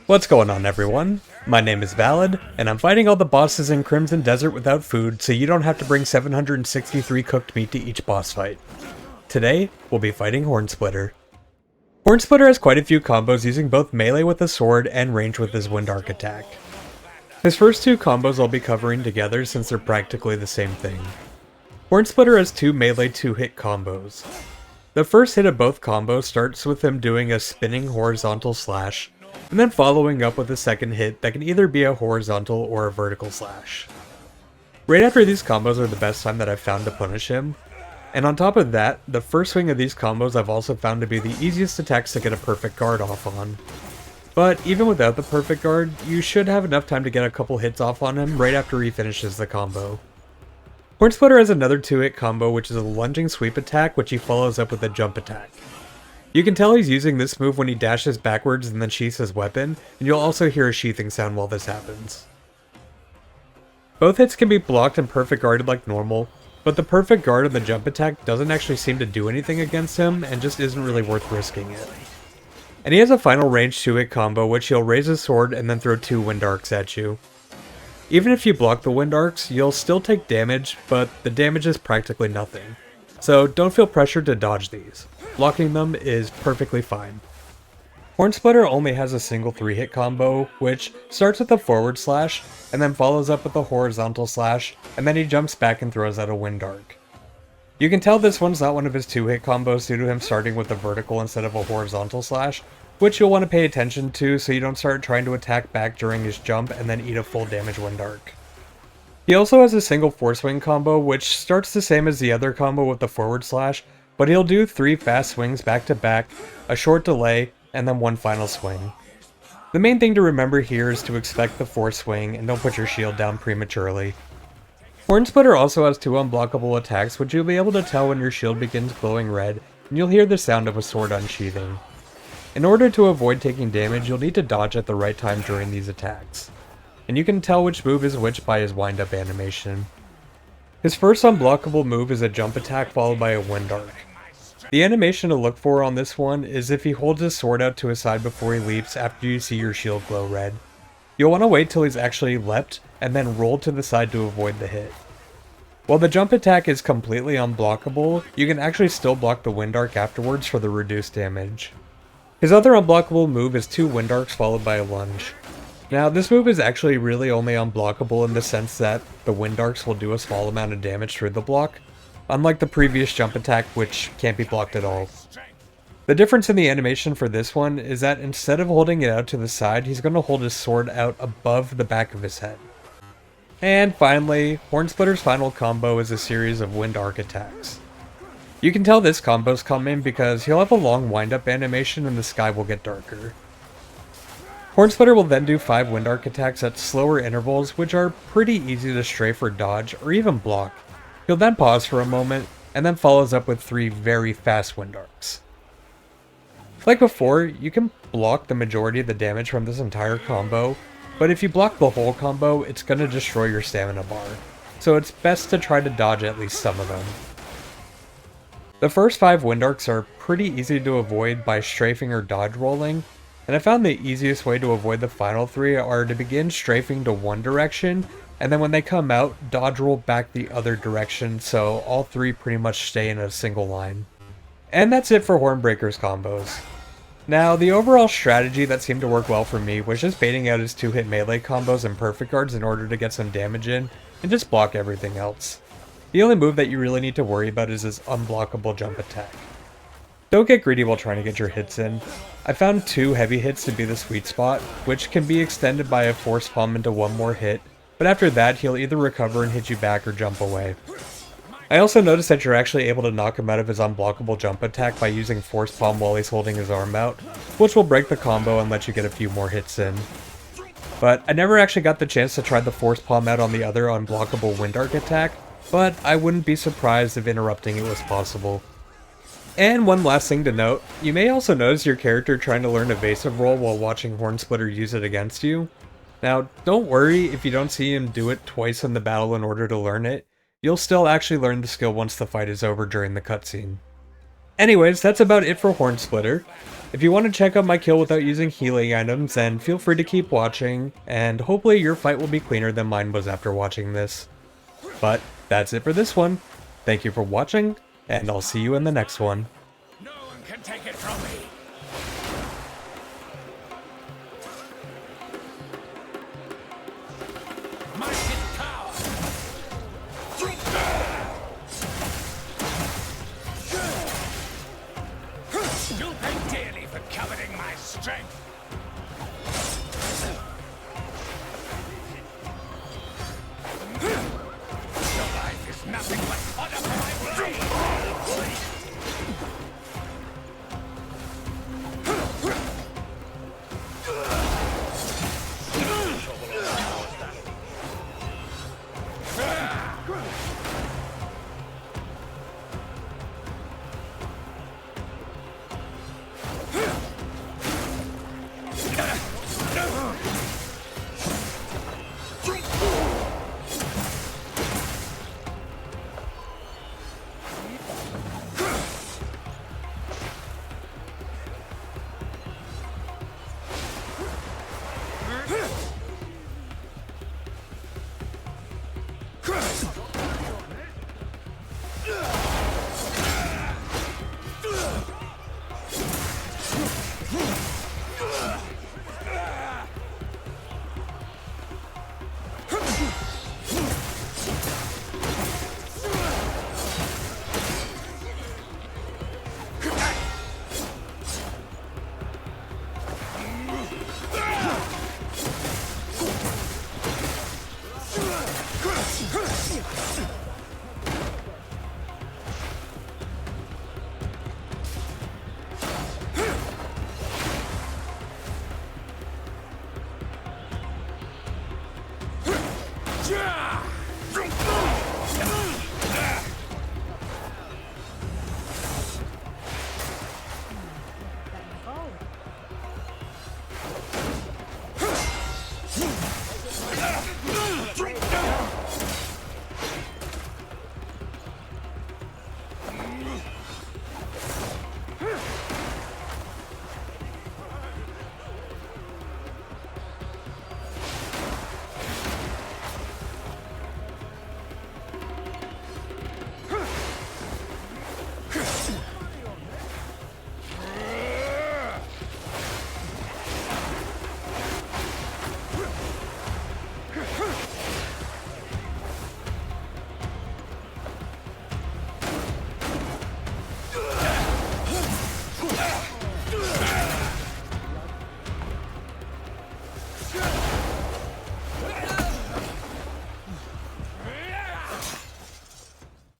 What's going on, everyone? My name is Valid, and I'm fighting all the bosses in Crimson Desert without food, so you don't have to bring 763 cooked meat to each boss fight. Today, we'll be fighting Hornsplitter. Hornsplitter has quite a few combos using both melee with a sword and range with his Wind Arc attack. His first two combos I'll be covering together since they're practically the same thing. Hornsplitter has two melee 2-hit combos. The first hit of both combos starts with him doing a spinning horizontal slash, and then following up with a second hit that can either be a horizontal or a vertical slash. Right after these combos are the best time that I've found to punish him, and on top of that, the first swing of these combos I've also found to be the easiest attacks to get a perfect guard off on. But even without the perfect guard, you should have enough time to get a couple hits off on him right after he finishes the combo. Hornsplitter has another 2-hit combo which is a lunging sweep attack which he follows up with a jump attack. You can tell he's using this move when he dashes backwards and then sheaths his weapon, and you'll also hear a sheathing sound while this happens. Both hits can be blocked and perfect guarded like normal, but the perfect guard and the jump attack doesn't actually seem to do anything against him and just isn't really worth risking it. And he has a final range 2-hit combo which he'll raise his sword and then throw 2 Wind Arcs at you. Even if you block the Wind Arcs, you'll still take damage, but the damage is practically nothing. So don't feel pressured to dodge these. Blocking them is perfectly fine. Hornsplitter only has a single 3-hit combo, which starts with a forward slash, and then follows up with a horizontal slash, and then he jumps back and throws out a Wind Arc. You can tell this one's not one of his 2-hit combos due to him starting with a vertical instead of a horizontal slash, which you'll want to pay attention to so you don't start trying to attack back during his jump and then eat a full damage Wind Arc. He also has a single 4-swing combo, which starts the same as the other combo with the forward slash, but he'll do 3 fast swings back to back, a short delay, and then one final swing. The main thing to remember here is to expect the 4-swing and don't put your shield down prematurely. Hornsplitter also has 2 unblockable attacks which you'll be able to tell when your shield begins glowing red, and you'll hear the sound of a sword unsheathing. In order to avoid taking damage, you'll need to dodge at the right time during these attacks. And you can tell which move is which by his wind-up animation. His first unblockable move is a jump attack followed by a Wind Arc. The animation to look for on this one is if he holds his sword out to his side before he leaps after you see your shield glow red. You'll want to wait till he's actually leapt and then roll to the side to avoid the hit. While the jump attack is completely unblockable, you can actually still block the Wind Arc afterwards for the reduced damage. His other unblockable move is 2 Wind Arcs followed by a lunge. Now, this move is actually really only unblockable in the sense that the Wind Arcs will do a small amount of damage through the block, unlike the previous jump attack which can't be blocked at all. The difference in the animation for this one is that instead of holding it out to the side, he's going to hold his sword out above the back of his head. And finally, Hornsplitter's final combo is a series of Wind Arc attacks. You can tell this combo's coming because he'll have a long wind-up animation and the sky will get darker. Hornsplitter will then do 5 Wind Arc attacks at slower intervals which are pretty easy to strafe or dodge or even block. He'll then pause for a moment and then follows up with 3 very fast Wind Arcs. Like before, you can block the majority of the damage from this entire combo, but if you block the whole combo, it's going to destroy your stamina bar, so it's best to try to dodge at least some of them. The first 5 Wind Arcs are pretty easy to avoid by strafing or dodge rolling, and I found the easiest way to avoid the final 3 are to begin strafing to one direction, and then when they come out, dodge roll back the other direction so all 3 pretty much stay in a single line. And that's it for Hornbreaker's combos. Now, the overall strategy that seemed to work well for me was just baiting out his 2-hit melee combos and perfect guards in order to get some damage in, and just block everything else. The only move that you really need to worry about is his unblockable jump attack. Don't get greedy while trying to get your hits in. I found 2 heavy hits to be the sweet spot, which can be extended by a force palm into 1 more hit, but after that he'll either recover and hit you back or jump away. I also noticed that you're actually able to knock him out of his unblockable jump attack by using force palm while he's holding his arm out, which will break the combo and let you get a few more hits in. But I never actually got the chance to try the force palm out on the other unblockable Wind Arc attack, but I wouldn't be surprised if interrupting it was possible. And one last thing to note, you may also notice your character trying to learn evasive roll while watching Hornsplitter use it against you. Now, don't worry if you don't see him do it twice in the battle in order to learn it. You'll still actually learn the skill once the fight is over during the cutscene. Anyways, that's about it for Hornsplitter. If you want to check out my kill without using healing items, then feel free to keep watching, and hopefully your fight will be cleaner than mine was after watching this. But that's it for this one. Thank you for watching, and I'll see you in the next one. No one can take it from me. Mighty power. You'll pay dearly for coveting my strength. Your life is nothing but fodder for my brain. Yeah!